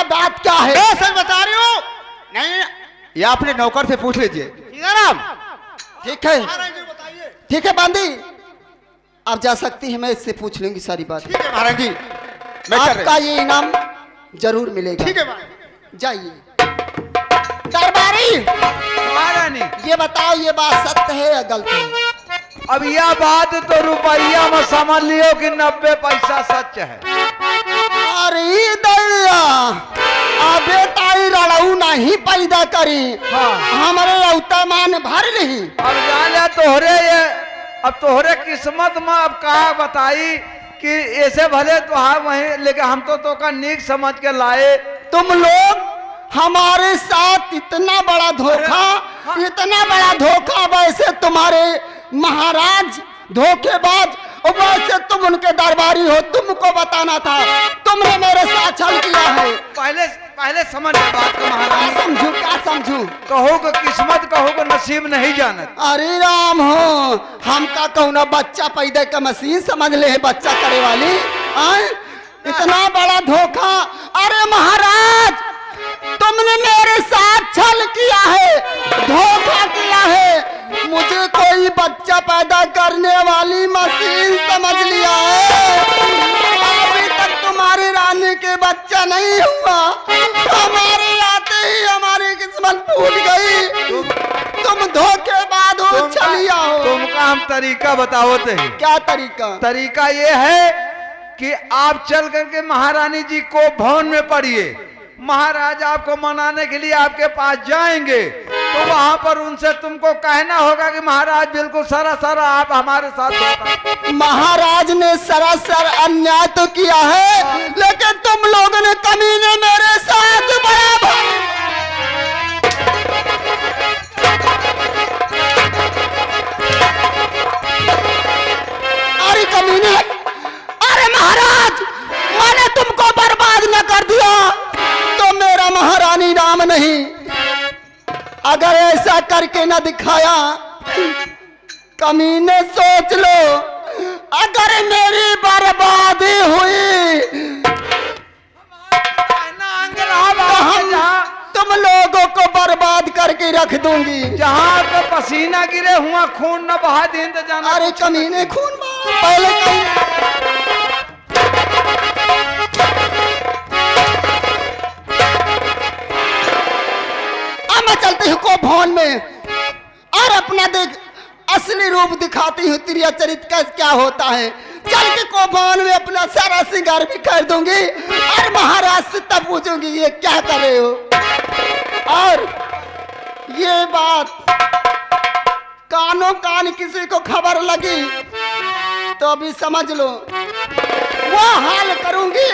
बात क्या है? मैं सच बता रही हूँ। नहीं, ये अपने नौकर से पूछ लीजिए। सीताराम, ठीक है, महाराज जी बताइए। ठीक है बांदी, आप जा सकती हैं, मैं इससे पूछ लूंगी सारी बात। ठीक है महाराज जी, मैं कर आपका ये इनाम जरूर मिलेगा। ठीक है महाराज। जाइए। दरबारी, महारानी, ये बताओ ये बात सत्य है या गलत है? अब यह बात तो रुपया में समझ लियो कि 90 पैसा सच है। अरे दैया, अबे ताई लड़ाऊ नहीं पैदा करी। हाँ। हमारे अवतमान भर नहीं। अब जाने तोहरे ये, अब तोहरे किस्मत में अब कहा बताई कि ऐसे भले तो हाँ वहीं, लेकिन हम तो का नीक समझ के लाए। तुम लोग हमारे साथ इतना बड़ा धोखा, इतना बड़ा धोखा, वैसे तुम्हारे महाराज धोखेबाज, और वैसे तुम उनके दरबारी हो, तुमको बताना था। तुमने मेरे साथ छल किया है। पहले समझ ले बात को महारानी। क्या समझू, क्या समझू? कहो को किस्मत, कहो को नसीब नहीं जानत। अरे राम हो, हम का कहूँ ना बच्चा पैदा का मशीन समझ ले है, बच्चा करे वाली। आए? इतना बड़ा धोखा। अरे महाराज, तुमने मेरे साथ छल किया है, धोखा किया है, मुझे कोई बच्चा पैदा करने वाली मशीन समझ लिया है। अभी तक तुम्हारी रानी के बच्चा नहीं हुआ, हमारे आते ही हमारी किस्मत फूट गई। तुम धोखेबाज हो, छलिया हो। तुमका हम तरीका बताओते हैं। क्या तरीका? तरीका ये है कि आप चल करके महारानी जी को भवन में पढ़िए। महाराज आपको मनाने के लिए आपके पास जाएंगे, तो वहां पर उनसे तुमको कहना होगा कि महाराज बिल्कुल सरासर आप हमारे साथ धोखा। महाराज ने सरासर अन्याय तो किया है, लेकिन तुम लोगों ने कमीने मेरे साथ बड़ा अरे कमीने, अरे महाराज, मैंने तुमको बर्बाद न कर दिया तो मेरा महारानी नाम नहीं। अगर ऐसा करके न दिखाया, कमीने सोच लो, अगर मेरी बर्बादी हुई तो हम तुम लोगों को बर्बाद करके रख दूंगी। जहाँ पे पसीना गिरे हुआ खून न बहा दें तो जाना। अरे कमीने, खून मार पहले मैं चलती हूँ को भवन में और अपना देख असली रूप दिखाती हूँ, तिरिया चरित्र क्या होता है। चल के को भवन में अपना सारा श्रृंगार भी कर दूंगी और महाराज से तब पूछूंगी ये क्या कर रहे हो। और ये बात कानों कान किसी को खबर लगी तो अभी समझ लो, वो हाल करूंगी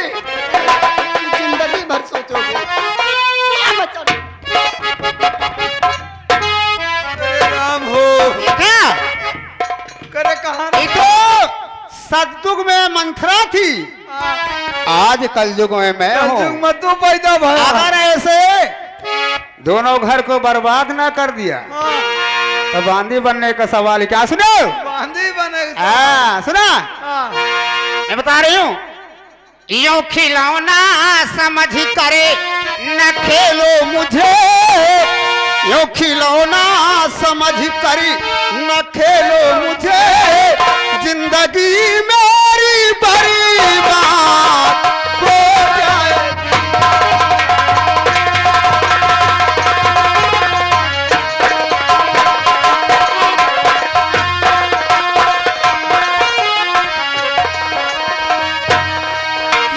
जिंदगी भर सोचोगे। राम हो क्या करे कहा सतयुग में मंथरा थी, आज कलयुग में मैं हूँ। मत तो पैदा भया। अगर ऐसे दोनों घर को बर्बाद ना कर दिया तो बांदी बनने का सवाल क्या? सुनो, बांदी बने। सुना, मैं बता रही हूँ। यूं खिलौना समझ करे न खेलो मुझे, यूं खिलौना समझ करी न खेलो मुझे, जिंदगी मेरी बड़ी बात हो जाएगी।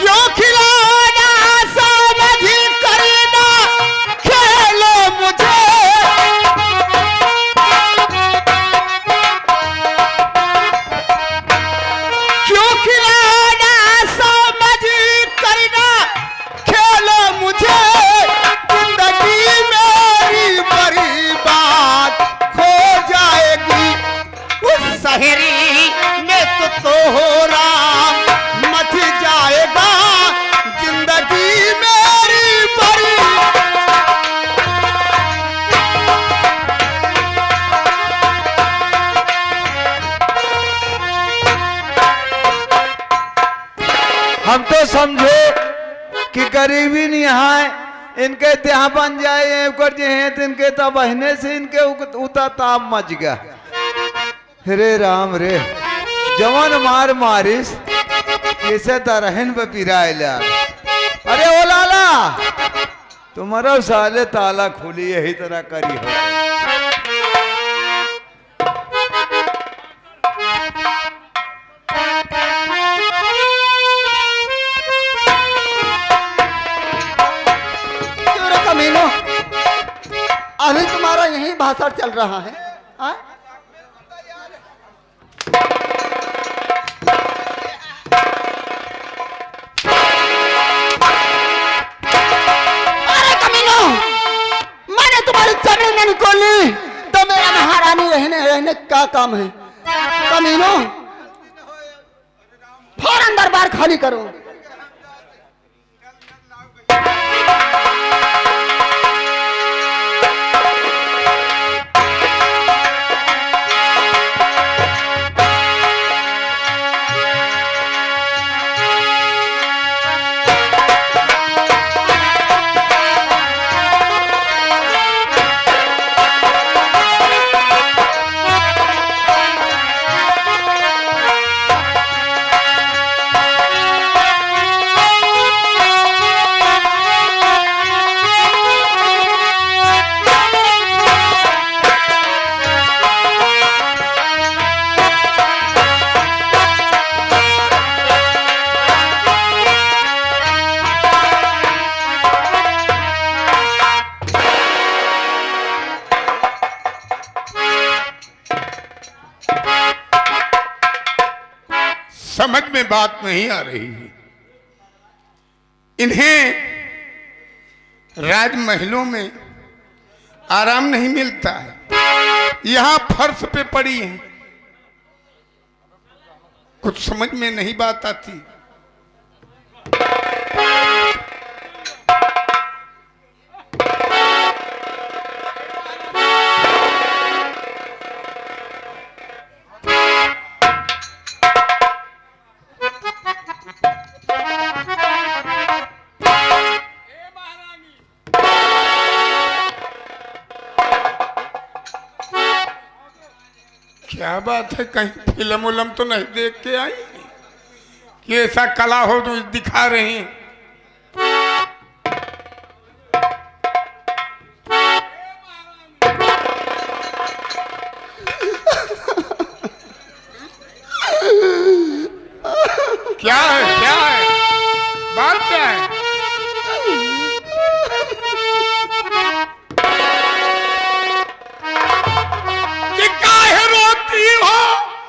यूं खिलौना समझ करी न खेलो मुझे, क्यों खिलौना समझ है इनके देहा बन जाए कर जे हैं तो इनके तब बहने से इनके उता ताप मच गया। रे राम रे जवन मार मारिस कैसे दरहन पे पिराएला। अरे ओ लाला तुम्हारा साले ताला खुली यही तरह करी हो। कमीनो अभी तुम्हारा यही भाषण चल रहा है हाँ? अरे कमीनो मैंने तुम्हारी जमीन नहीं खोली तो मेरा महारानी रहने रहने का काम है। कमीनो फौरन दरबार खाली करो। समझ में बात नहीं आ रही है। इन्हें राजमहलों में आराम नहीं मिलता है, यहां फर्श पे पड़ी हैं। कुछ समझ में नहीं बात आती। क्या बात है, कहीं फिल्म उलम तो नहीं देख के आई कि ऐसा कला हो तो दिखा रहे हैं। क्या है, क्या है, बात क्या है? कि काहे रोती हो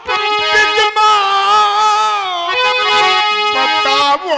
बिजमा, बताओ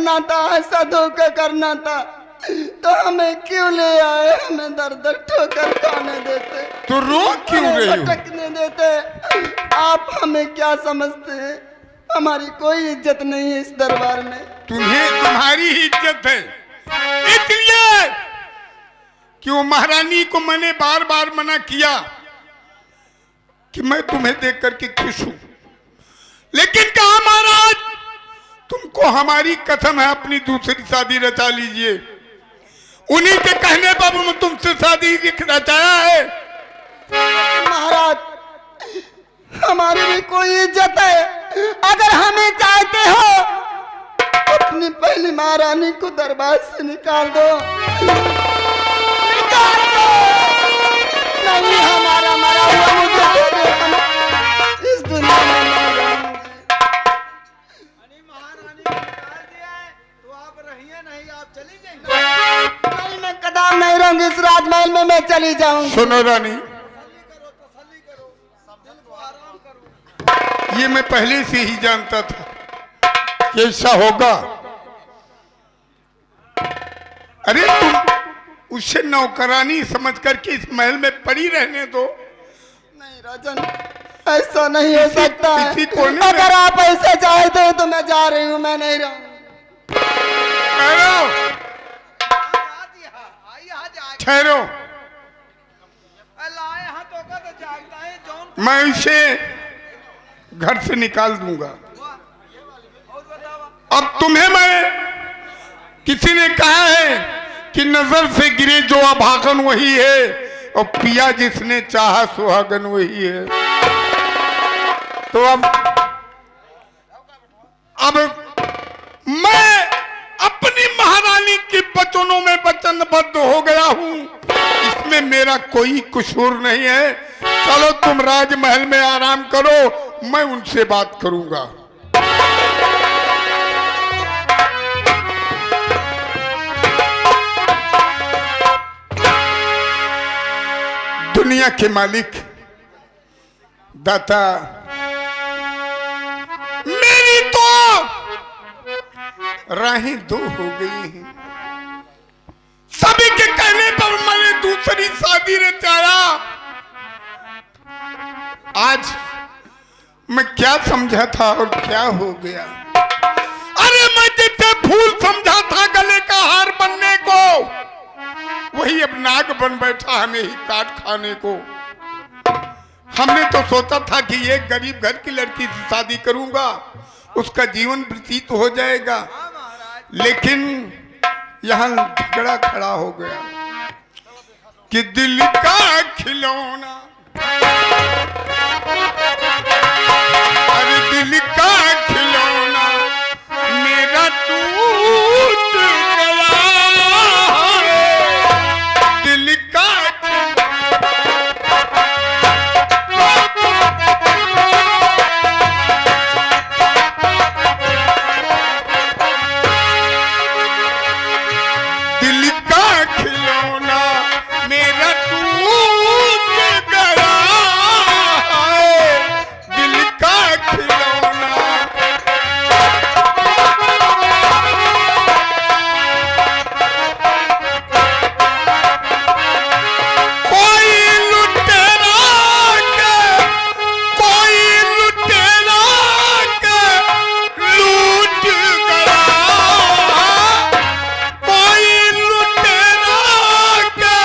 करना था, ऐसा धोखा करना था तो हमें क्यों ले आए? हमें दर दर ठोकर खाने देते, तो रो क्यों हमें रही हो? भटकने देते। आप हमें क्या समझते हैं? हमारी कोई इज्जत नहीं है इस दरबार में। तुम्हें तुम्हारी ही इज्जत है, इसलिए कि वो महारानी को मैंने बार बार मना किया कि मैं तुम्हें देख करके खुश हूं, लेकिन कहा महाराज तुमको हमारी कसम है अपनी दूसरी शादी रचा लीजिए। उन्हीं के कहने पर मैं तुमसे शादी रचाया है। महाराज हमारी भी कोई इज्जत है, अगर हमें चाहते हो अपनी पहली महारानी को दरबार से निकाल दो, निकाल दो। नहीं हमारा मरा हुआ मुझे दे दो, हम इस दुनिया में नहीं रहेंगे। महारानी को निकाल दिया है तो आप रहिए नहीं, आप चली जाएंगे। नहीं मैं कदम नहीं रहूंगी इस राजमहल में, मैं चली जाऊंगी। सुनो रानी, तसल्ली करो, दिल को आराम करो। ये मैं पहले से ही जानता था कि ऐसा होगा। अरे तुम उसे नौकरानी समझ करके इस महल में पड़ी रहने दो। नहीं राजन, ऐसा नहीं हो सकता है। किसी कोने में- अगर आप ऐसा चाहते हो तो मैं जा रही हूँ, मैं नहीं रहूंगी। ठहरो, लाए हाथ होगा तो जागता है जौन। मैं इसे घर से निकाल दूंगा। अब तुम्हें मैं, किसी ने कहा है कि नजर से गिरे जो अभागन वही है, और पिया जिसने चाहा सुहागन वही है। तो अब मैं अपनी महारानी के वचनों में वचनबद्ध हो गया हूं, इसमें मेरा कोई कसूर नहीं है। चलो तुम राजमहल में आराम करो, मैं उनसे बात करूंगा। दुनिया के मालिक दाता, मेरी तो राहें दो हो गई हैं। सभी के कहने पर मैंने दूसरी शादी रचाया। आज मैं क्या समझा था और क्या हो गया? अरे मैं जिसे फूल समझा था गले का हार बनने को, वही अब नाग बन बैठा हमें ही काट खाने को। हमने तो सोचा था कि एक गरीब घर की लड़की से शादी करूंगा, उसका जीवन व्यतीत हो जाएगा, लेकिन यहाँ झगड़ा खड़ा हो गया कि दिल का खिलौना, अरे दिल का खिलौना मेरा टूट गया, दिल का दिल का खिलौना मेरा टूट गया, दिल का खिलौना। कोई लुटेरा के, कोई लुटेरा के लूट गया, कोई लुटेरा के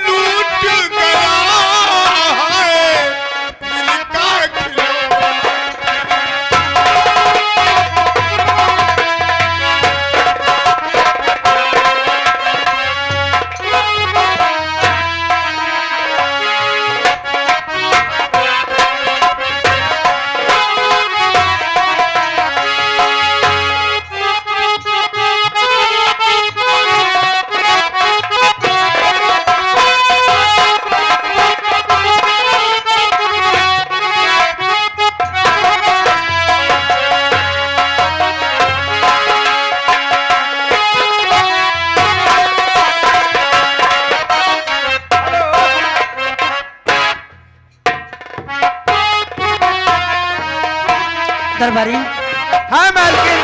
लूट गया है, दिल का खिलौना। दरबारी हाँ मालकिन,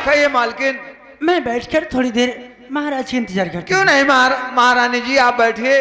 कहिए मालकिन। मैं बैठकर थोड़ी देर महाराज का इंतजार करता क्यों नहीं महारानी जी, आप बैठिए।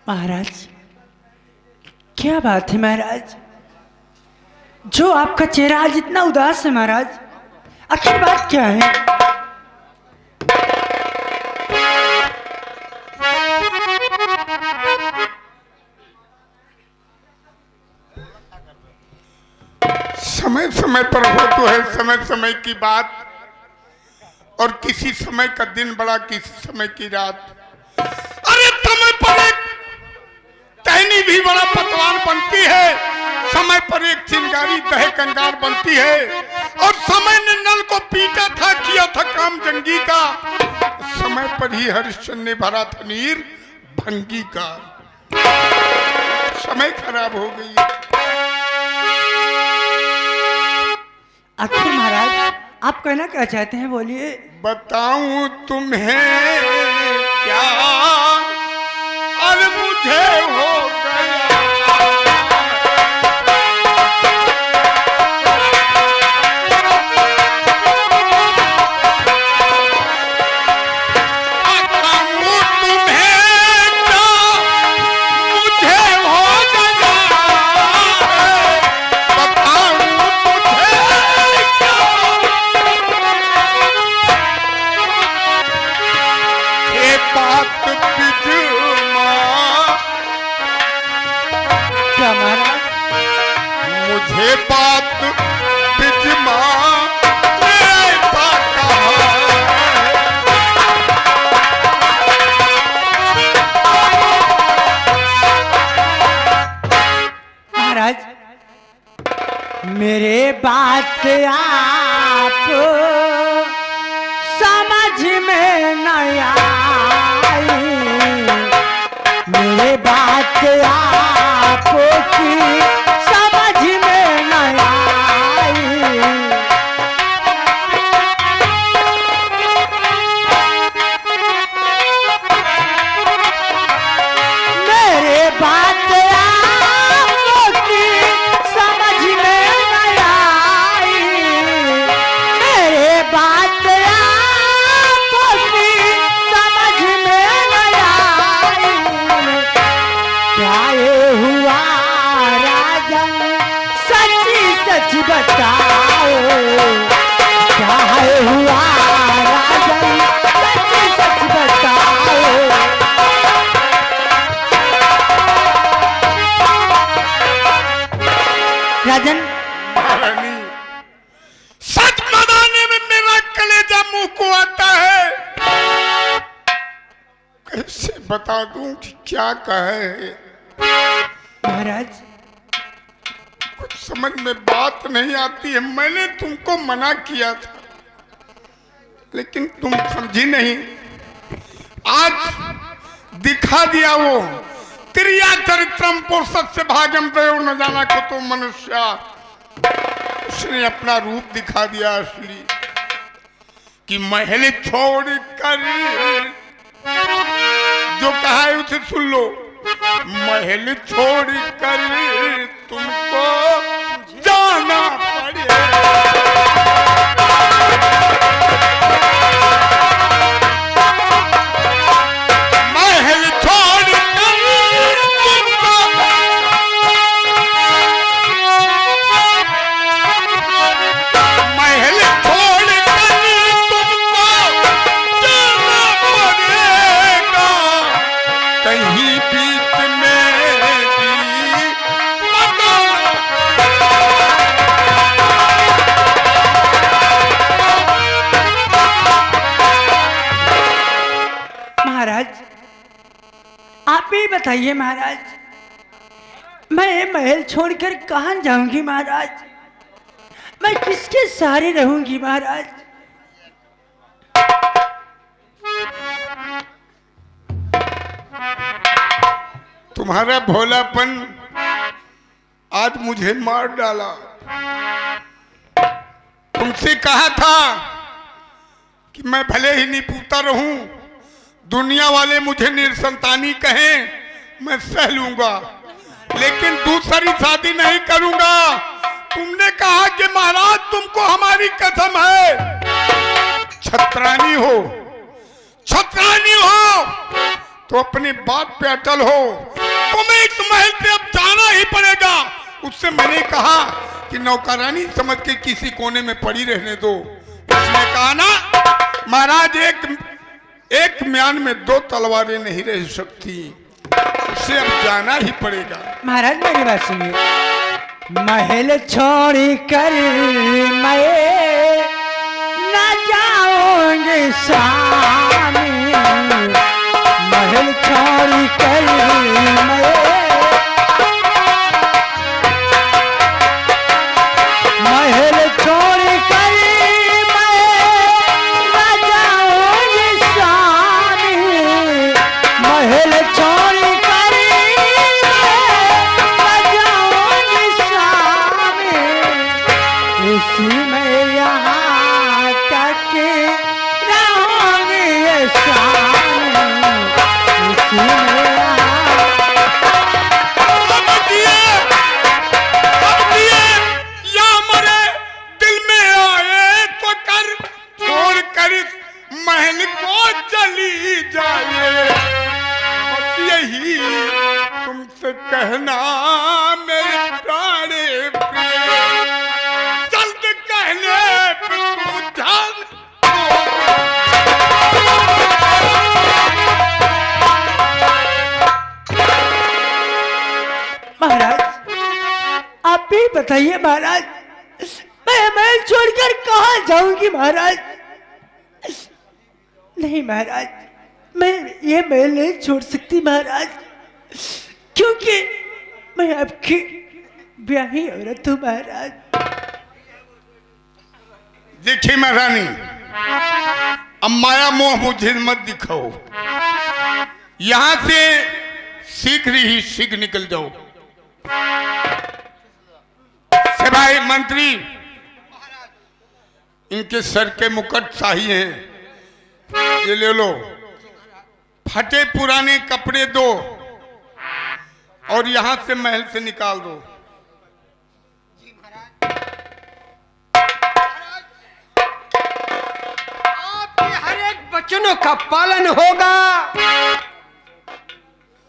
महाराज, क्या बात है महाराज, जो आपका चेहरा आज इतना उदास है महाराज, आखिर बात क्या है? समय समय पर हो तो है समय समय की बात, और किसी समय का दिन बड़ा, किसी समय की रात। अरे समय पर एक टहनी भी बड़ा पतवार बनती है, समय पर एक चिंगारी दहे कंगार बनती है। और समय ने नल को पीटा था, किया था काम जंगी का, समय पर ही हरिश्चंद्र ने भरा था नीर भंगी का। समय खराब हो गई। आखिर महाराज आप कहना क्या चाहते हैं, बोलिए। बताऊं तुम्हें क्या, और मुझे हो गया। बताऊं तुम्हें क्या, मुझे हो गया। बताऊं तुम्हें क्या, ये बात बिजमा, क्या महाराज? मुझे बात बिजमा ने कहा है। महाराज, मेरे बात आप समझ में न आई, मेरे बात आपकी समझ में न आई। मेरे बात आपकी समझ में न आई, मेरे बात आपकी समझ में न आई। क्या ये हुआ राजन, सच्ची सच बताओ, क्या ये हुआ राजन, सच्ची सच बताओ। राजन, महारानी, सच बताने में मेरा कलेजा मुंह को आता है। कैसे बता दूं कि क्या कहे, महाराज कुछ समझ में बात नहीं आती है। मैंने तुमको मना किया था, लेकिन तुम समझी नहीं। आज दिखा दिया वो त्रिया चरित्रम पुरुषत से भागम दयो न जाना को तो मनुष्य। उसने अपना रूप दिखा दिया असली, कि महल छोड़ कर, जो कहा है उसे सुन लो, महल छोड़ कर तुमको जाना पड़ेगा। महल छोड़ कर तुमको, महल छोड़ कर तुमको जाना पड़ेगा। ही बताइए महाराज, मैं ये महल छोड़कर कहाँ जाऊंगी महाराज? मैं किसके सहारे रहूंगी महाराज? तुम्हारा भोलापन आज मुझे मार डाला। तुमसे कहा था कि मैं भले ही निपुता रहूं, दुनिया वाले मुझे निसंतानी कहें, मैं सह लूंगा, लेकिन दूसरी शादी नहीं करूंगा। तुमने कहा कि महाराज तुमको हमारी कसम है, छत्रानी हो, छत्रानी हो तो अपनी बात पे अटल हो। तुम्हें इस महल से अब जाना ही पड़ेगा। उससे मैंने कहा कि नौकरानी समझ के किसी कोने में पड़ी रहने दो। उसने कहा ना महाराज एक म्यान में दो तलवारें नहीं रह सकती, उसे अब जाना ही पड़ेगा। महाराज मेरी बात सुनिए, महल छोड़ कर मैं न जाऊंगी स्वामी, महल छोड़ कर मैं, महल छोड़ कर मैं न जाऊंगी स्वामी, महल छोड़ कर मैं न जाऊंगी स्वामी, इसी में यहाँ तक रहूंगी स्वामी, इसी में या मरे दिल में आए तो कर, छोड़ कर इस महल को चली जाए। बस यही तुमसे कहना मेरे प्यारे प्रिय, जल्द कहने पे तुम ध्यान महाराज आप भी बताइए महाराज, मैं महल छोड़कर कहाँ जाऊंगी महाराज? नहीं महाराज, मैं ये महल नहीं छोड़ सकती महाराज, क्योंकि मैं आपकी ब्याही औरत हूँ महाराज। देखिए महारानी, अब माया मोह मुझे मत दिखाओ, यहां से शीघ्र ही शीघ्र निकल जाओ। सभाई मंत्री, इनके सर के मुकुट शाही हैं, ये ले लो। फटे पुराने कपड़े दो और यहां से महल से निकाल दो। आपके हर एक वचनों का पालन होगा,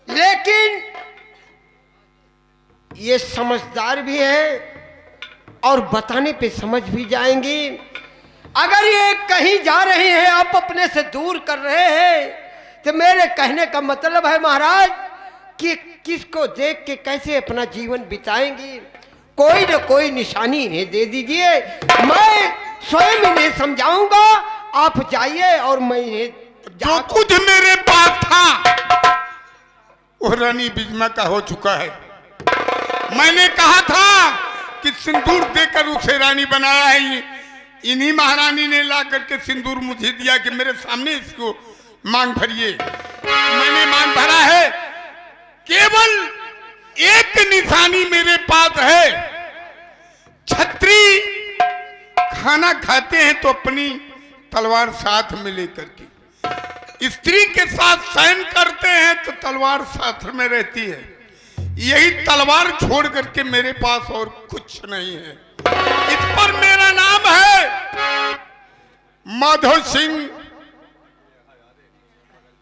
लेकिन ये समझदार भी है और बताने पे समझ भी जाएंगी। अगर ये कहीं जा रहे हैं, आप अपने से दूर कर रहे हैं, तो मेरे कहने का मतलब है महाराज कि किसको देख के कैसे अपना जीवन बिताएंगी, कोई न कोई निशानी इन्हें दे दीजिए, मैं स्वयं इन्हें समझाऊंगा। आप जाइए और मैं इन्हें जो कुछ मेरे पास था वो रानी बिजमा का हो चुका है। मैंने कहा था कि सिंदूर देकर उसे रानी बनाया है, इन्हीं महारानी ने ला करके सिंदूर मुझे दिया कि मेरे सामने इसको मांग भरिए। मैंने मांग भरा है, केवल एक निशानी मेरे पास है। छत्री खाना खाते हैं तो अपनी तलवार साथ में लेकर के, स्त्री के साथ शयन करते हैं तो तलवार साथ में रहती है। यही तलवार छोड़ करके मेरे पास और कुछ नहीं है। इस पर मेरा नाम है माधव सिंह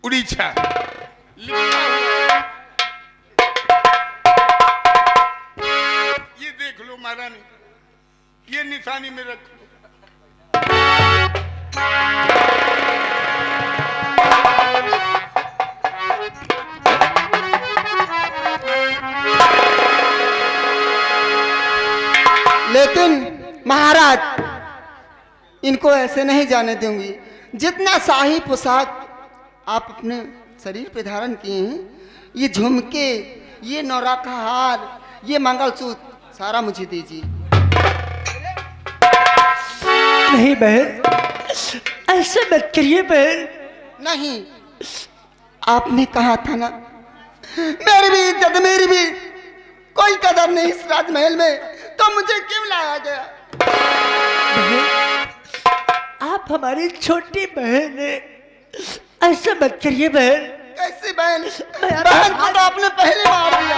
उड़ीसा लिखा हुआ। ये देख लो महारानी, ये निशानी में रख लो। लेकिन महाराज इनको ऐसे नहीं जाने दूंगी। जितना शाही पोशाक आप अपने शरीर पे धारण किए हैं, ये झुमके, ये नौरा का हार, ये मंगलसूत्र सारा मुझे दीजिए। नहीं बहन, ऐसे मत करिए बहन। नहीं, आपने कहा था ना, मेरी भी इज्जत, मेरी भी कोई कदर नहीं इस राजमहल में, तो मुझे क्यों लाया गया? आप हमारी छोटी बहन है, ऐसा मत करिए बहन। कैसी बहन? बहन को तो आपने पहले मार दिया।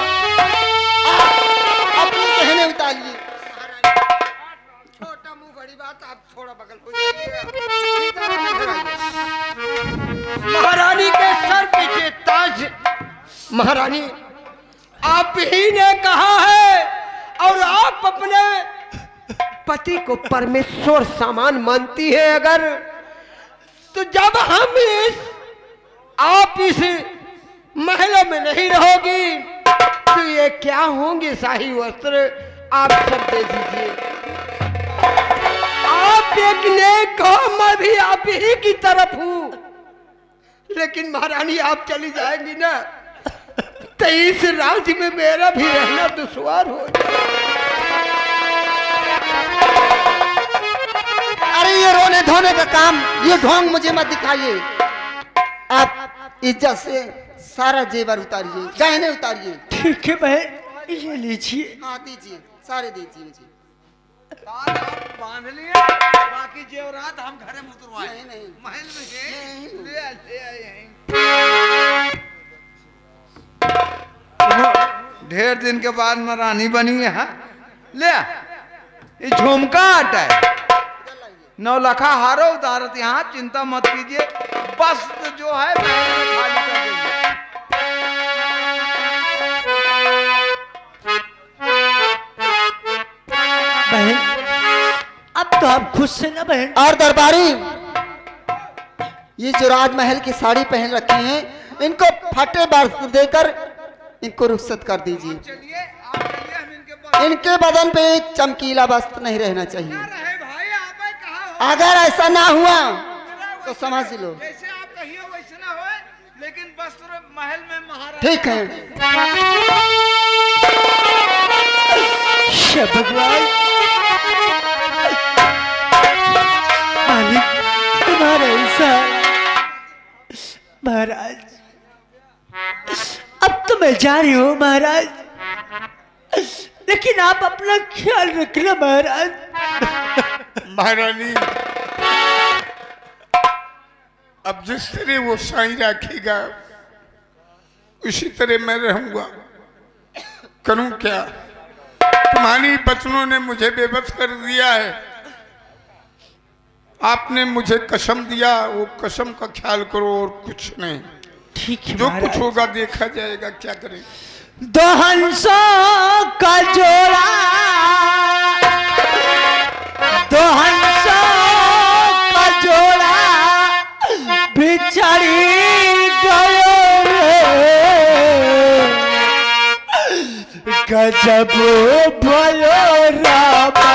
आप अपनी कहने उतारिए। छोटा मुंह बड़ी बात, आप थोड़ा बगल हो जाइएगा। महारानी के सर पे ताज। महारानी, आप ही ने कहा है और आप अपने पति को परमेश्वर समान मानती है, अगर तो जब हम आप इस महल में नहीं रहोगी तो ये क्या होंगे? शाही वस्त्र आप सब दे दीजिए। आप एक नेक हो, मैं भी आप ही की तरफ हूं, लेकिन महारानी आप चली जाएंगी ना तो इस राज्य में मेरा भी रहना दुश्वार हो जाएगा। अरे ये रोने धोने का काम, ये ढोंग मुझे मत दिखाइए। आप इज्जत से सारा जेवर उतारिए, गहने उतारिए। ठीक है बहन, ये लीजिए। हाँ दीजिए, सारे दीजिए मुझे। ताज आप बांध लिए, बाकी जेवरात हम घरे में उतरवाए। नहीं, नहीं। महल में है, ले आए। ढेर दिन के बाद मैं रानी बनी है। हाँ? ले आ। ये झुमका आटा है, 9 लाख हारो उतारत, यहाँ चिंता मत कीजिए, बस जो है महल में खाली कर देंगे। बहन, अब तो आप खुश से ना बहन। और दरबारी, ये जो राजमहल की साड़ी पहन रखी हैं, इनको फटे वस्त्र देकर इनको रुखसत कर दीजिए। चलिए आप चलिए, हम इनके इनके बदन पे एक चमकीला वस्त्र नहीं रहना चाहिए। रहे भाई, आप कहा हो? अगर ऐसा ना हुआ तो समझ लो। जैसे आप कहिए वैसे ना होए, लेकिन वस्त्र महल में महाराज। ठीक है। भगवान मालिक, तुम्हारा ऐसा। महाराज, अब तो मैं जा रही हूँ महाराज, लेकिन आप अपना ख्याल रखना महाराज। महारानी, अब जिस तरह वो साई रखेगा उसी तरह मैं रहूंगा। करूं क्या? तुम्हारी बचनों ने मुझे बेबस कर दिया है। आपने मुझे कसम दिया, वो कसम का ख्याल करो और कुछ नहीं। ठीक है जो महाराज। कुछ होगा देखा जाएगा, क्या करें। दो हंसों का जोड़ा, दो हंसों का जोड़ा बिछड़ी गयो रे, गजब भयो रामा।